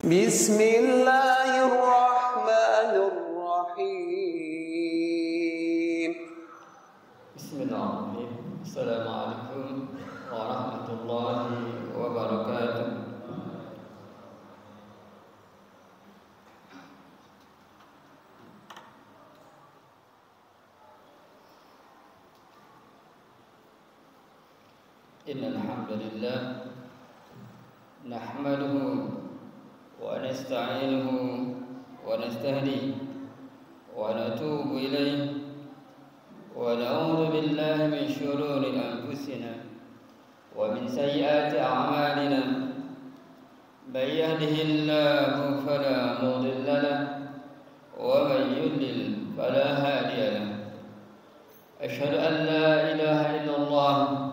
Bismillahirrahmanirrahim. Bismillahirrahmanirrahim. Assalamualaikum warahmatullahi wabarakatuh. Innal hamdalillah nahmaduhu wa nasta'inuhu wa nastahdihi wa natubu ilayhi wa na'udzu billahi min shururi anfusina wa min sayyiati a'malina may yahdihillahu fala mudilla lahu wa man yudlil fala hadiya lahu. Asyhadu an la ilaha illallah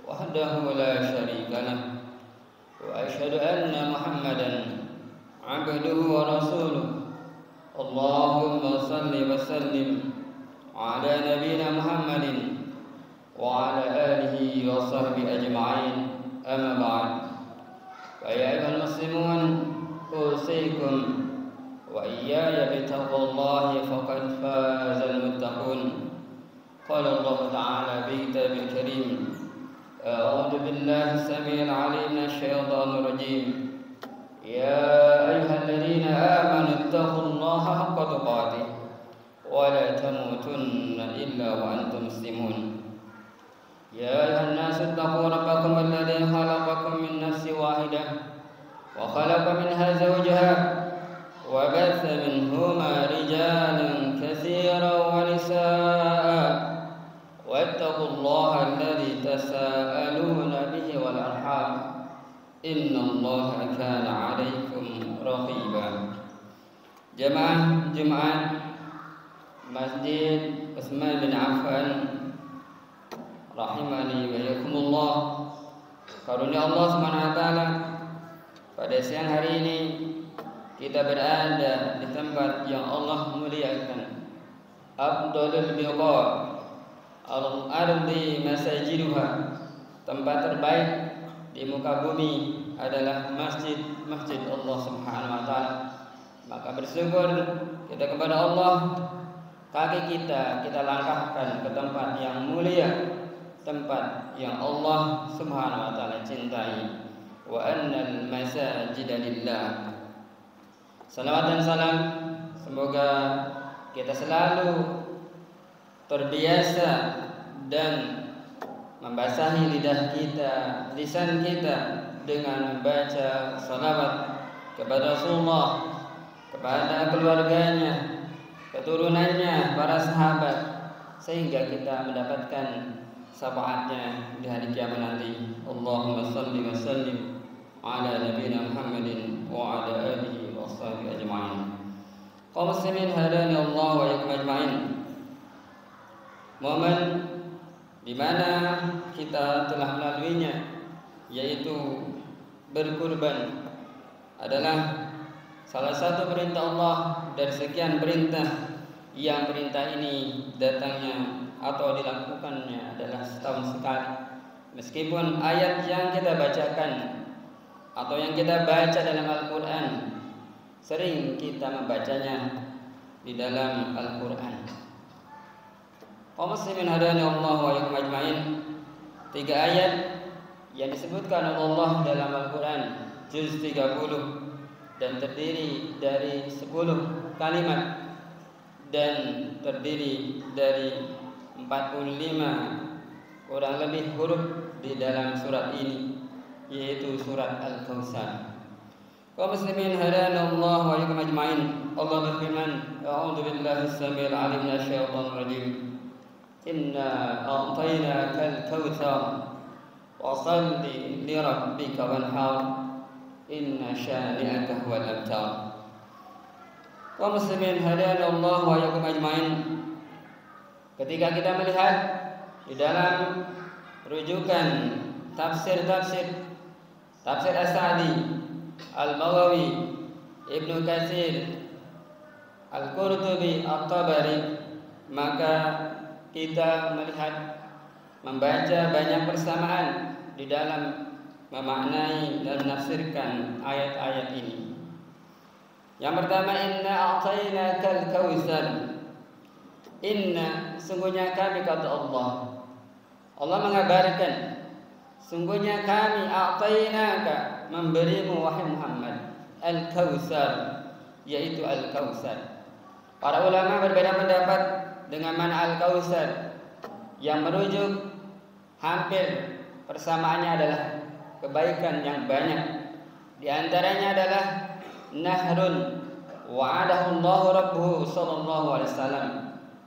wahdahu la syarika lahu wa asyhadu anna Muhammadan abduhu wa rasuluh. Allahumma salli wa sallim ala nabiyyina Muhammadin wa ala alihi wa sahbihi ajma'in. Amma ba'd. Fa ya ayyuhal muslimun usikum wa iyaya bi taqwallahi faqad fazal muttaqun. Qala Allah ta'ala bi kitabil karim: أعوذ بالله السميع العليم من الشيطان الرجيم. يا أيها الذين آمنوا اتقوا الله حق تقاته ولا تموتن إلا وأنتم مسلمون. يا أيها الناس اتقوا ربكم الذي خلقكم من نفس واحدة وخلق منها زوجها وبث منهما رجالا كثيرا ونساء واتقوا الله الذي تساءلون به والأرحام إن الله كان عليكم رقيبا. Jemaah Masjid Utsman bin Affan rahimani wa yakumullah. Karunia Allah Subhanahu wa taala, pada siang hari ini kita berada di tempat yang Allah muliakan. Afdhalul biqa al-ardi masajiduha, tempat terbaik di muka bumi adalah masjid Allah Subhanahu wa taala. Maka bersyukur kita kepada Allah, kaki kita langkahkan ke tempat yang mulia, tempat yang Allah Subhanahu wa taala cintai. Wa annal masajida lillah. Salawat dan salam semoga kita selalu terbiasa dan membasahi lidah kita, lisan kita dengan membaca salawat kepada Rasulullah, kepada keluarganya, keturunannya, para sahabat, sehingga kita mendapatkan syafaatnya di hari kiamat nanti. Allahumma shalli wa sallim ala nabiyyina Muhammadin wa ala alihi wa sahbihi ajma'in. Qaum muslimin hadani Allah wa iyyakum ajma'in. Momen di mana kita telah melaluinya, yaitu berkurban, adalah salah satu perintah Allah dari sekian perintah, yang perintah ini datangnya atau dilakukannya adalah setahun sekali. Meskipun ayat yang kita bacakan atau yang kita baca dalam Al-Quran sering kita membacanya di dalam Al-Quran. Kaum muslimin hadani Allah wa iyyakum ajma'in. 3 ayat yang disebutkan oleh Allah dalam Al-Quran juz 30 dan terdiri dari 10 kalimat dan terdiri dari 45 kurang lebih huruf di dalam surat ini, yaitu surat Al-Kautsar. Kaum muslimin hadani Allah wa iyyakum ajma'in. Allah berfirman, a'udzu billahi as-sami'il 'alim minasyaitonir rajim. Inna a'tainakal kautsar wa shalli li rabbika wanhar inna syani'aka huwal abtar. Kaum muslimin hadani Allah wa iyyakum ajma'in. Ketika kita melihat di dalam rujukan tafsir As-Sa'di, Al-Baghawi, Ibnu Katsir, Al-Qurtubi, At-Tabari, maka kita melihat, membaca banyak persamaan di dalam memaknai dan menafsirkan ayat-ayat ini. Yang pertama, inna a'tainakal kautsar. Inna, sungguhnya kami, kata Allah. Allah mengabarkan, sungguhnya kami a'tainaka, memberimu wahai Muhammad, al-kautsar, yaitu al-kautsar. Para ulama berbeda pendapat dengan mana al-kautsar. Yang merujuk hampir persamaannya adalah kebaikan yang banyak. Di antaranya adalah nahrun wa'adahu Allah Rabbuhu sallallahu alaihi wasallam,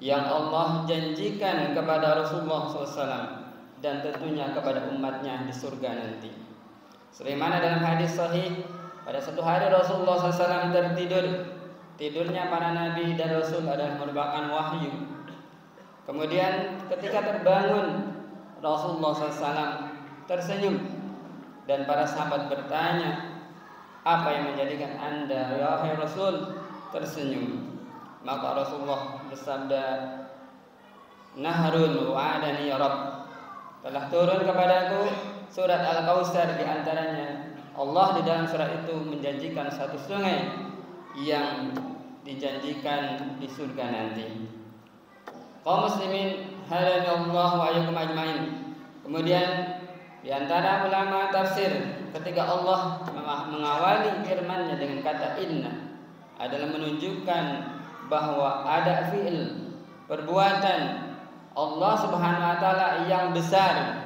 yang Allah janjikan kepada Rasulullah SAW dan tentunya kepada umatnya di surga nanti. Sebagaimana dalam hadis sahih, pada suatu hari Rasulullah SAW tertidur. Tidurnya para nabi dan rasul adalah merupakan wahyu. Kemudian ketika terbangun, Rasulullah SAW tersenyum dan para sahabat bertanya, apa yang menjadikan anda, ya wahai Rasul, tersenyum? Maka Rasulullah bersabda, nahrun wa'adani ya Rabb, telah turun kepadaku surat Al-Kautsar. Di antaranya Allah di dalam surat itu menjanjikan satu sungai yang dijanjikan di surga nanti. Kaum muslimin hadanallahu wa iyyakum ajmain. Kemudian di antara ulama tafsir, ketika Allah mengawali firman-Nya dengan kata inna, adalah menunjukkan bahwa ada fi'il, perbuatan Allah Subhanahu wa taala yang besar.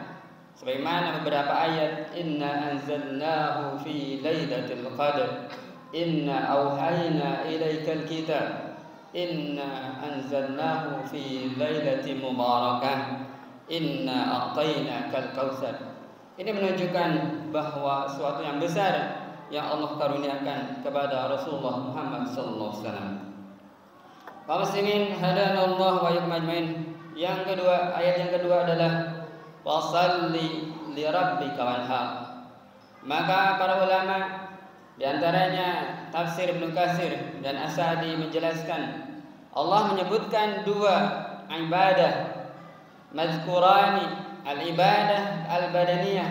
Sebagaimana beberapa ayat, inna anzalnahu fi lailatul qadr, inna auhayna ilaikal kitab, inna anzalnahu fi lailatin mubarakah, inna a'tainakal kautsar. Ini menunjukkan bahwa suatu yang besar yang Allah karuniakan kepada Rasulullah Muhammad sallallahu alaihi wasallam. Kaum muslimin hadanallahu wa iyyakum ajmain. Yang kedua, ayat yang kedua adalah wasalli li rabbika wanhar. Maka para ulama, di antaranya tafsir Ibnu Katsir dan As-Sa'di, menjelaskan Allah menyebutkan dua ibadah mazkurani, al-ibadah al-badaniyah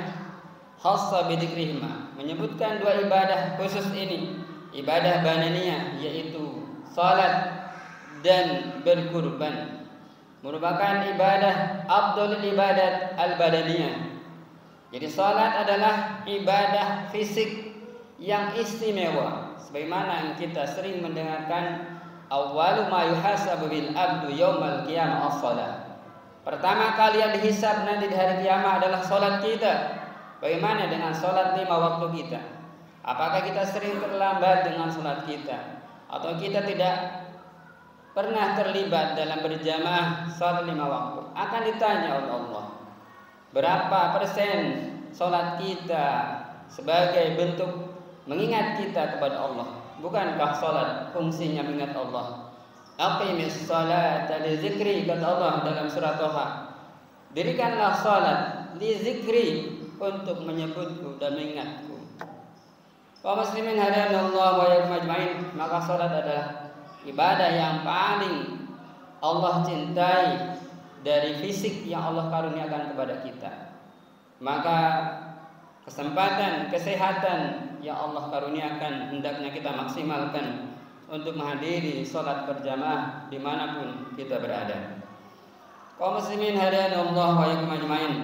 khassa bi dzikrihima, menyebutkan dua ibadah khusus ini, ibadah badaniyah yaitu salat dan berkurban, merupakan ibadah afdhalul ibadat al-badaniyah. Jadi salat adalah ibadah fisik yang istimewa, sebagaimana yang kita sering mendengarkan, awwalu ma yuhasabu bil abdu yaumal qiyamah as-shalah. Pertama kali yang dihisab nanti di hari kiamat adalah salat kita. Bagaimana dengan salat 5 waktu kita? Apakah kita sering terlambat dengan salat kita, atau kita tidak pernah terlibat dalam berjamaah salat 5 waktu? Akan ditanya oleh Allah, berapa persen salat kita sebagai bentuk mengingat kita kepada Allah? Bukankah salat fungsinya mengingat Allah? Aqimis salata li zikri, kata Allah dalam surat Thaha. Dirikanlah salat li zikri, untuk menyebutku dan mengingatku. Kaum muslimin hadanallahu wa iyyakum ajmain. Maka salat adalah ibadah yang paling Allah cintai dari fisik yang Allah karuniakan kepada kita. Maka kesempatan, kesehatan yang Allah karuniakan hendaknya kita maksimalkan untuk menghadiri salat berjamaah dimanapun kita berada. Kaum muslimin hadanallahu wa iyyakum ajmain.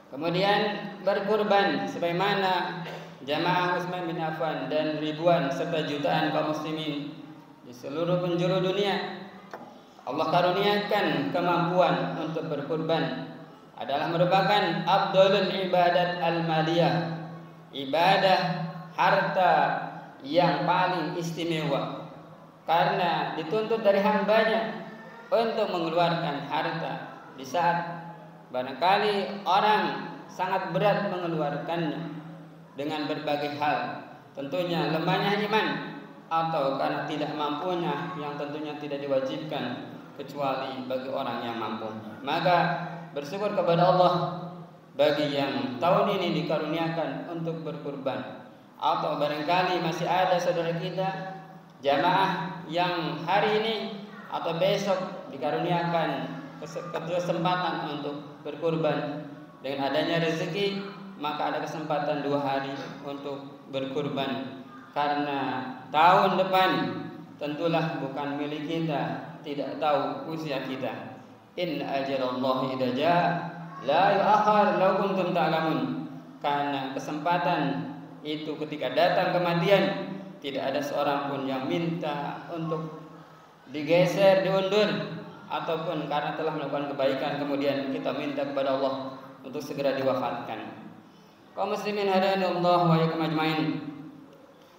Kemudian berkurban, sebagaimana jamaah Utsman bin Affan dan ribuan serta jutaan kaum muslimin di seluruh penjuru dunia, Allah karuniakan kemampuan untuk berkurban, adalah merupakan afdhalul ibadat al-maliyah, ibadah harta yang paling istimewa, karena dituntut dari hambanya untuk mengeluarkan harta di saat barangkali orang sangat berat mengeluarkannya dengan berbagai hal, tentunya lemahnya iman atau karena tidak mampunya, yang tentunya tidak diwajibkan kecuali bagi orang yang mampu. Maka bersyukur kepada Allah bagi yang tahun ini dikaruniakan untuk berkurban, atau barangkali masih ada saudara kita jamaah yang hari ini atau besok dikaruniakan kesempatan untuk berkurban. Dengan adanya rezeki, maka ada kesempatan 2 hari untuk berkurban, karena tahun depan tentulah bukan milik kita, tidak tahu usia kita. In ajalallahi idza jaa la yu'akhkhar law kuntum ta'lamun. Karena kesempatan itu ketika datang kematian, tidak ada seorang pun yang minta untuk digeser, diundur, ataupun karena telah melakukan kebaikan kemudian kita minta kepada Allah untuk segera diwafatkan. Kaum muslimin hadanallahu wa iyyakum ajmain.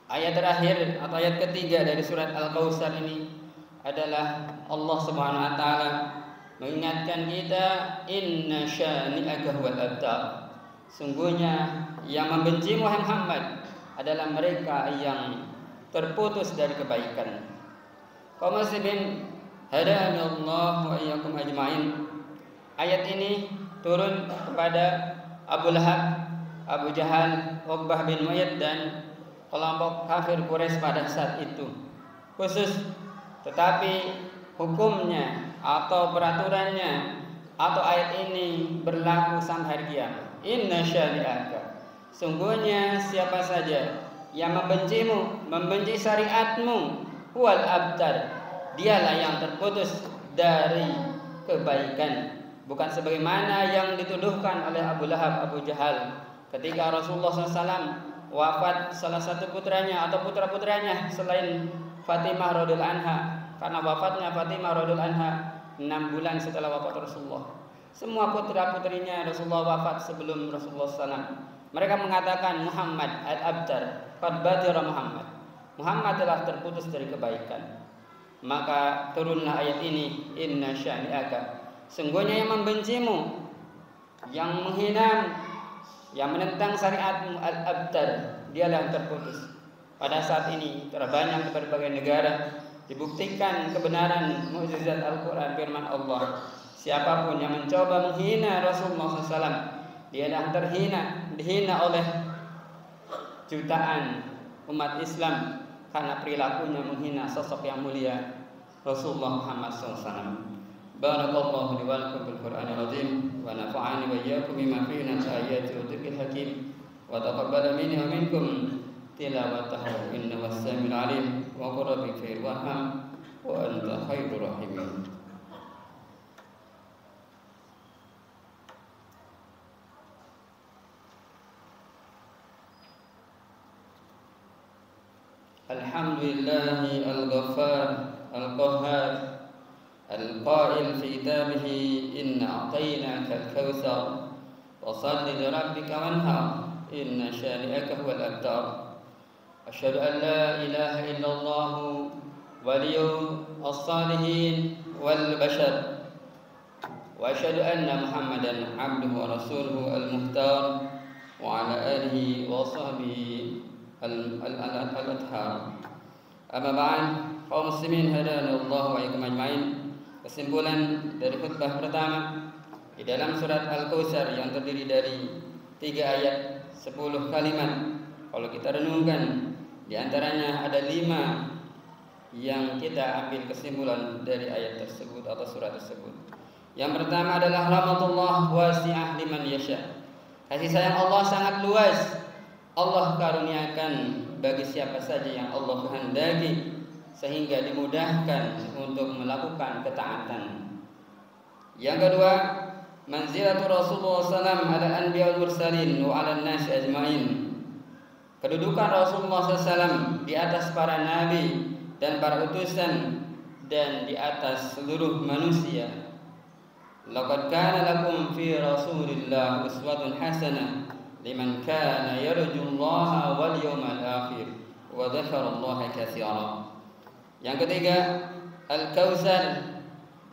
Ayat terakhir atau ayat ketiga dari surat Al-Kautsar ini adalah Allah Subhanahu wa taala mengingatkan kita, inna syani'aka huwal abtar. Sungguhnya yang membenci Muhammad adalah mereka yang terputus dari kebaikan. Kaum muslimin hadanallahu wa iyyakum ajmain. Ayat ini turun kepada Abu Lahab, Abu Jahal, Uqbah bin Mu'ayyid dan kelompok kafir Quraisy pada saat itu khusus. Tetapi hukumnya atau peraturannya atau ayat ini berlaku sampai hari kiamat. Inna syari'aka, sungguhnya siapa saja yang membencimu, membenci syariatmu, huwal abtar, dialah yang terputus dari kebaikan. Bukan sebagaimana yang dituduhkan oleh Abu Lahab, Abu Jahal ketika Rasulullah SAW wafat salah satu putranya atau putra-putranya selain Fatimah radhiyallahu anha. Karena wafatnya Fatimah radhiyallahu anha 6 bulan setelah wafat Rasulullah. Semua putra-putrinya Rasulullah wafat sebelum Rasulullah SAW. Mereka mengatakan Muhammad al-abtar, qad badara Muhammad. Muhammad telah terputus dari kebaikan. Maka turunlah ayat ini, inna syani'aka, sungguhnya yang membencimu, yang menghina, yang menentang syariatmu, al-abtar, dialah yang terputus. Pada saat ini terbanyak di berbagai negara dibuktikan kebenaran mukjizat Al-Quran, firman Allah. Siapapun yang mencoba menghina Rasulullah SAW, dialah terhina, dihina oleh jutaan umat Islam karena perilakunya menghina sosok yang mulia Rasulullah Muhammad SAW. Barakallahu li wa lakum bil Qur'anil azim wa nafa'ani wa iyyakum bima fihi min ayati wa dzikril hakim wa taqabbal minni wa minkum tilawatahu innahu was-sami'ul 'alim wa qur rabbi fir warham wa anta khairur rahimin. Alhamdulillahi al-Ghaffar al-Qahhar al-Qa'il fi kitabihi inna a'tainaka al-Kautsar wa shalli li rabbika wanhar inna syani'aka huwal abtar. Asyhadu an la ilaha illallah waliyyu as-salihin wal bashar wa asyhadu anna Muhammadan 'abduhu wa rasuluhu al-muhtar wa ala alihi wa sahbihi al-athhar. Amma ba'd, kaum muslimin hadanallahu wa iyyakum ajmain. Kesimpulan dari khutbah pertama di dalam surat Al-Kautsar yang terdiri dari 3 ayat 10 kalimat. Kalau kita renungkan, di antaranya ada 5 yang kita ambil kesimpulan dari ayat tersebut atau surat tersebut. Yang pertama adalah rahmatullah wasi'ah liman yasha. Kasih sayang Allah sangat luas. Allah karuniakan bagi siapa saja yang Allah kehendaki sehingga dimudahkan untuk melakukan ketaatan. Yang kedua, manzilatu Rasulullah SAW ala anbiya wal mursalin wa ala nasi ajmain. Kedudukan Rasulullah SAW di atas para nabi dan para utusan dan di atas seluruh manusia. Laqad kana lakum fi Rasulillah uswatun hasanah liman kana yarjullaha wal yawmal akhir wa dzakarallaha katsiran. Yang ketiga, Al-Kautsar,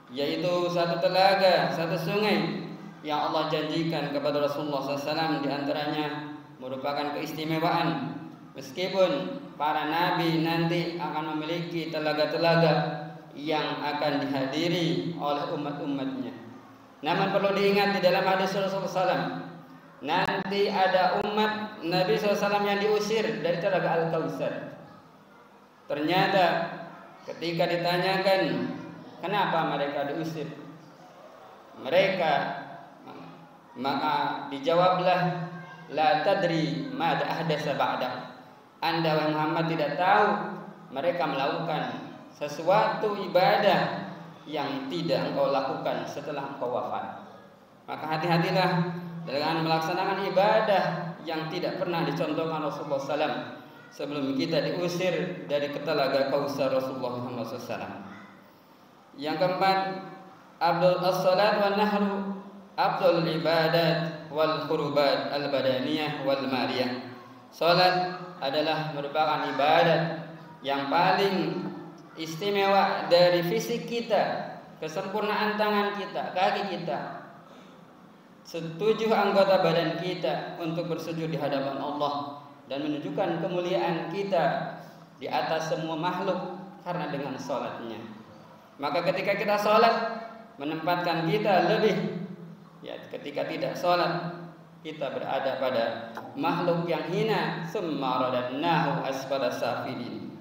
yaitu satu telaga, satu sungai yang Allah janjikan kepada Rasulullah SAW, di antaranya merupakan keistimewaan. Meskipun para nabi nanti akan memiliki telaga-telaga yang akan dihadiri oleh umat-umatnya, namun perlu diingat di dalam hadis Rasulullah SAW, nanti ada umat Nabi SAW yang diusir dari telaga Al-Kautsar. Ternyata ketika ditanyakan kenapa mereka diusir, maka dijawablah, la tadri ma ahdatsa ba'dak. Anda wahai Muhammad tidak tahu mereka melakukan sesuatu ibadah yang tidak engkau lakukan setelah engkau wafat. Maka hati-hatilah dengan melaksanakan ibadah yang tidak pernah dicontohkan Rasulullah SAW sebelum kita diusir dari Telaga Kausar Rasulullah Muhammad SAW. Yang keempat, Abdul as-salat wal nahru Abdul ibadat wal qurubat al-badaniyah wal maliyah. Salat adalah merupakan ibadat yang paling istimewa dari fisik kita, kesempurnaan tangan kita, kaki kita, 7 anggota badan kita untuk bersujud di hadapan Allah dan menunjukkan kemuliaan kita di atas semua makhluk karena dengan salatnya. Maka ketika kita salat menempatkan kita lebih, ya, ketika tidak salat kita berada pada makhluk yang hina. Summa radadnahu asfala safilin.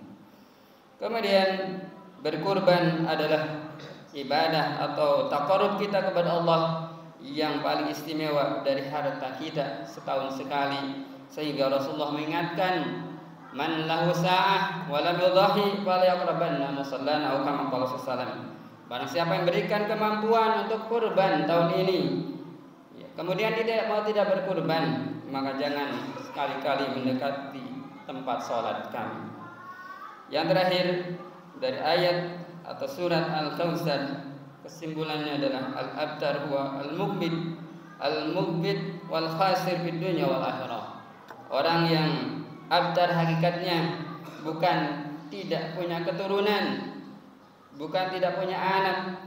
Kemudian berkurban adalah ibadah atau taqarrub kita kepada Allah yang paling istimewa dari harta kita setahun sekali, sehingga Rasulullah mengingatkan, man lahu sa'ah wa lam yudhahi fala yaqrabanna musallana atau kama qala sallallahu. Barang siapa yang berikan kemampuan untuk kurban tahun ini, kemudian tidak berkurban, maka jangan sekali-kali mendekati tempat sholat kami. Yang terakhir dari ayat atau surat Al-Kautsar, kesimpulannya adalah al-abtar huwa al-mughbit wal khasir fid dunya wal akhirah. Orang yang abtar hakikatnya bukan tidak punya keturunan, bukan tidak punya anak,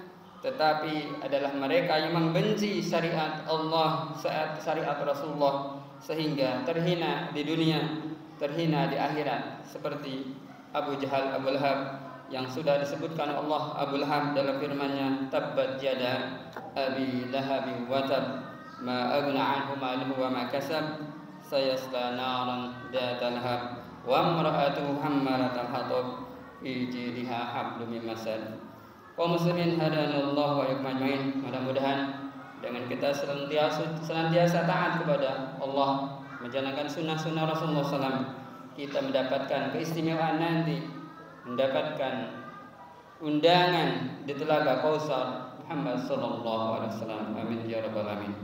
tetapi adalah mereka yang membenci syariat Allah, syariat Rasulullah, sehingga terhina di dunia, terhina di akhirat, seperti Abu Jahal, Abu Lahab yang sudah disebutkan Allah Abu Lahab dalam firman-Nya, tabbat yada abi lahabi wa tab ma aghna anhu maluhu wa ma kasab sayasla naran dzata lahab wa imra'atuhu hammalatal hatab fi jidha hablum min masad. Kaum muslimin hadanallahu wa iyyakum ajmain. Mudah-mudahan dengan kita senantiasa taat kepada Allah, menjalankan sunnah-sunnah Rasulullah SAW, kita mendapatkan keistimewaan nanti, mendapatkan undangan di Telaga Kausar Muhammad sallallahu alaihi wasallam. Amin ya rabbal alamin.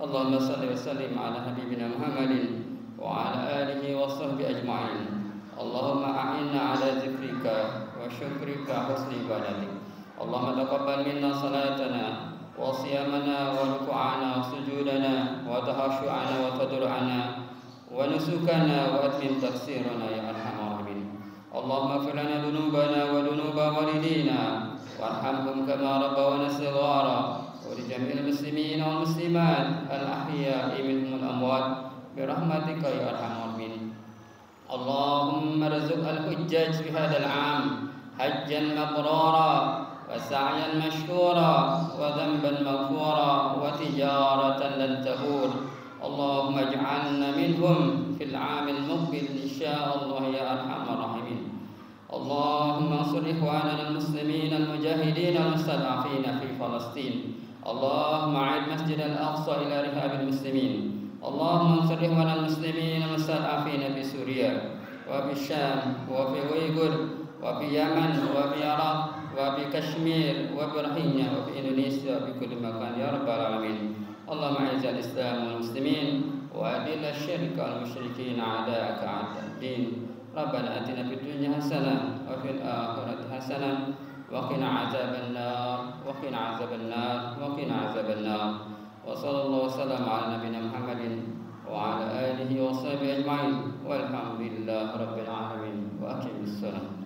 Allahumma shalli wa sallim ala habibina Muhammadin wa ala alihi wa sahbihi ajmain. Allahumma a'inna ala zikrika wa syukrika husni ibadatik. Allahumma taqabbal minna salatana wa siyamana wa ruku'ana wa sujudana wa tahashu'ana wa tadur'ana wa nusukana wa atmim tafsirana ya arhamar rahimin. Allahumma ighfir lana dhunubana wa dhunuba walidina warhamhum kama rabbawna shighara wa li jami'il muslimin wal muslimat al ahya'i minhum al amwat bi rahmatika ya arhamar rahimin. Allahumma arzuq al hujjaj fi hadzal 'am hajjan mabrura وسعيا مشكورا وذنبا مغفورا وتجارة لن تبور. اللهم اجعلنا منهم في العام المقبل إن شاء الله يا أرحم الراحمين. اللهم انصر إخواننا المسلمين المجاهدين المستضعفين في فلسطين. اللهم أعد مسجد الأقصى إلى رحاب المسلمين. اللهم انصر إخواننا المسلمين المستضعفين في سوريا وفي الشام وفي أويغور وفي اليمن وفي العراق وفي كشمير وفي روهينيا وفي إندونيسيا وفي كل مكان يا رب العالمين. اللهم أعز الإسلام والمسلمين وأذل الشرك والمشركين أعداءك أعداء الدين. ربنا آتنا في الدنيا حسنة وفي الآخرة حسنة وقنا عذاب النار وقنا عذاب النار وقنا عذاب النار. وصلى الله وسلم على نبينا محمد وعلى آله وصحبه أجمعين والحمد لله رب العالمين. وأقم الصلاة.